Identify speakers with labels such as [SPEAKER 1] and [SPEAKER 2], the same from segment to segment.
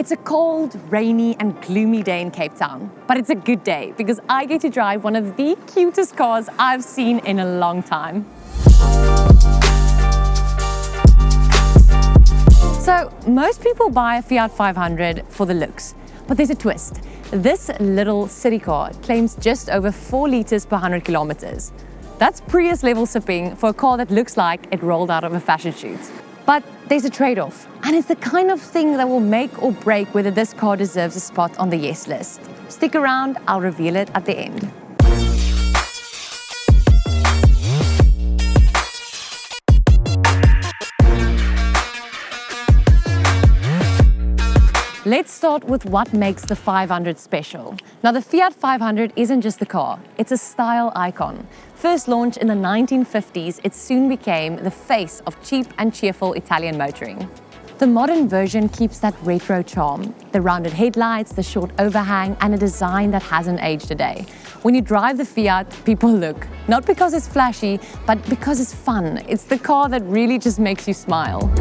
[SPEAKER 1] It's a cold, rainy and gloomy day in Cape Town, but it's a good day because I get to drive one of the cutest cars I've seen in a long time. So, most people buy a Fiat 500 for the looks, but there's a twist. This little city car claims just over 4 liters per 100 kilometers. That's Prius level sipping for a car that looks like it rolled out of a fashion shoot. But there's a trade-off, and it's the kind of thing that will make or break whether this car deserves a spot on the yes list. Stick around, I'll reveal it at the end. Let's start with what makes the 500 special. Now, the Fiat 500 isn't just the car, it's a style icon. First launched in the 1950s, it soon became the face of cheap and cheerful Italian motoring. The modern version keeps that retro charm, the rounded headlights, the short overhang, and a design that hasn't aged a day. When you drive the Fiat, people look, not because it's flashy, but because it's fun. It's the car that really just makes you smile.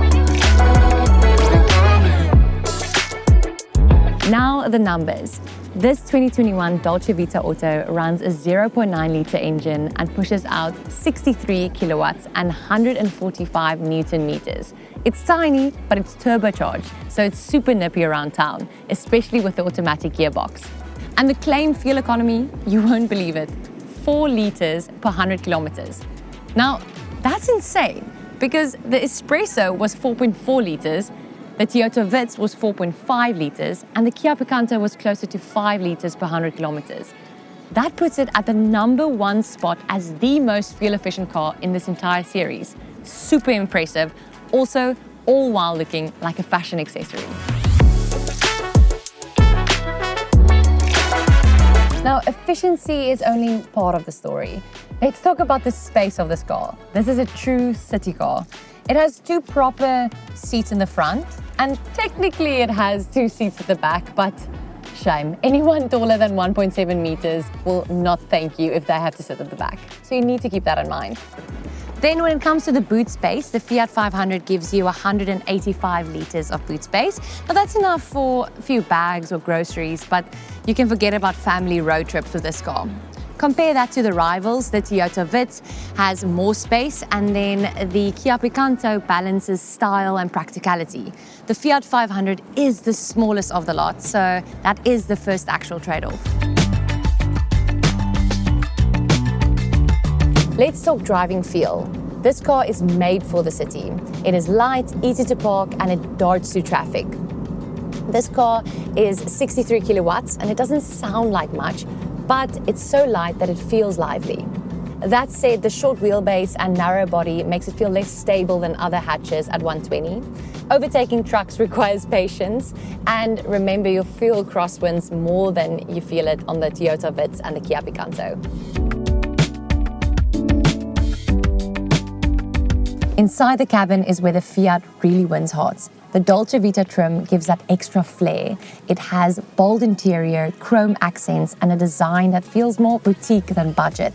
[SPEAKER 1] Now the numbers. This 2021 DolceVita Auto runs a 0.9 litre engine and pushes out 63 kilowatts and 145 Newton meters. It's tiny, but it's turbocharged, so it's super nippy around town, especially with the automatic gearbox. And the claimed fuel economy, you won't believe it, 4 liters per 100 kilometers. Now, that's insane, because the Espresso was 4.4 liters, the Toyota Vitz was 4.5 liters, and the Kia Picanto was closer to 5 liters per 100 kilometers. That puts it at the #1 spot as the most fuel-efficient car in this entire series. Super impressive, also all while looking like a fashion accessory. Now, efficiency is only part of the story. Let's talk about the space of this car. This is a true city car. It has 2 proper seats in the front, and technically it has 2 seats at the back, but shame. Anyone taller than 1.7 meters will not thank you if they have to sit at the back. So you need to keep that in mind. Then when it comes to the boot space, the Fiat 500 gives you 185 liters of boot space. Now that's enough for a few bags or groceries, but you can forget about family road trips with this car. Compare that to the rivals. The Toyota Vitz has more space, and then the Kia Picanto balances style and practicality. The Fiat 500 is the smallest of the lot, so that is the first actual trade-off. Let's talk driving feel. This car is made for the city. It is light, easy to park, and it darts through traffic. This car is 63 kilowatts, and it doesn't sound like much, but it's so light that it feels lively. That said, the short wheelbase and narrow body makes it feel less stable than other hatches at 120. Overtaking trucks requires patience, and remember, your fuel crosswinds more than you feel it on the Toyota Vitz and the Kia Picanto. Inside the cabin is where the Fiat really wins hearts. The DolceVita trim gives that extra flair. It has bold interior, chrome accents, and a design that feels more boutique than budget.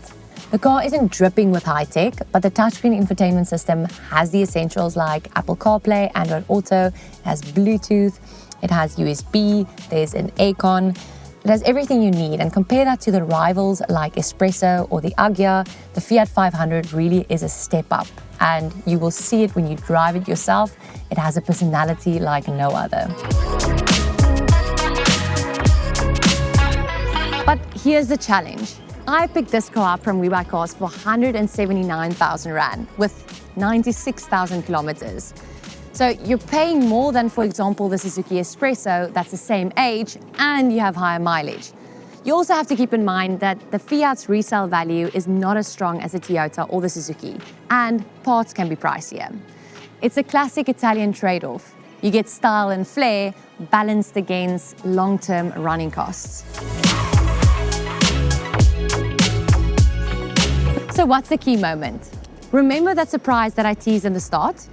[SPEAKER 1] The car isn't dripping with high tech, but the touchscreen infotainment system has the essentials like Apple CarPlay, Android Auto, it has Bluetooth, it has USB, there's an aircon. It has everything you need, and compare that to the rivals like Espresso or the Agya, the Fiat 500 really is a step up. And you will see it when you drive it yourself. It has a personality like no other. But here's the challenge. I picked this car up from WeBuyCars for 179,000 Rand with 96,000 kilometers. So you're paying more than, for example, the Suzuki Espresso that's the same age and you have higher mileage. You also have to keep in mind that the Fiat's resale value is not as strong as the Toyota or the Suzuki, and parts can be pricier. It's a classic Italian trade-off. You get style and flair balanced against long-term running costs. So what's the key moment? Remember that surprise that I teased in the start?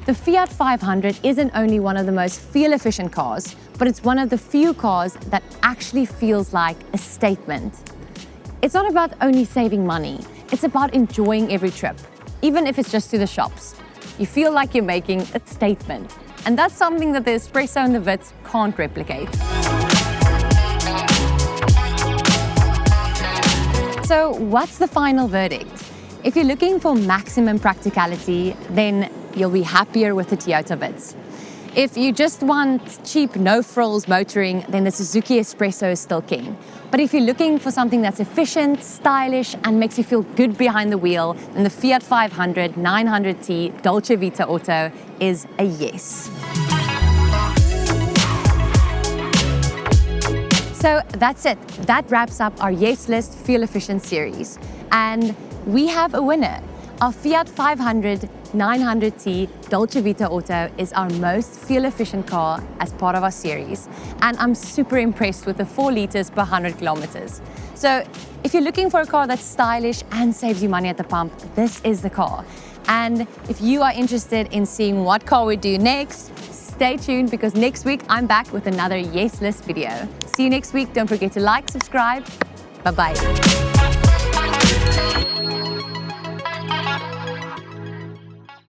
[SPEAKER 1] The Fiat 500 isn't only one of the most fuel-efficient cars, but it's one of the few cars that actually feels like a statement. It's not about only saving money, it's about enjoying every trip, even if it's just to the shops. You feel like you're making a statement. And that's something that the espresso and the Vitz can't replicate. So what's the final verdict? If you're looking for maximum practicality, then you'll be happier with the Toyota Vitz. If you just want cheap, no-frills motoring, then the Suzuki Espresso is still king. But if you're looking for something that's efficient, stylish, and makes you feel good behind the wheel, then the Fiat 500 900T DolceVita Auto is a yes. So that's it. That wraps up our Yes List Fuel Efficient series. And we have a winner. Our Fiat 500 900T DolceVita Auto is our most fuel-efficient car as part of our series, and I'm super impressed with the 4 liters per 100 kilometers. So if you're looking for a car that's stylish and saves you money at the pump, this is the car. And if you are interested in seeing what car we do next, stay tuned, because next week I'm back with another Yes List video. See you next week. Don't forget to like, subscribe. Bye-bye.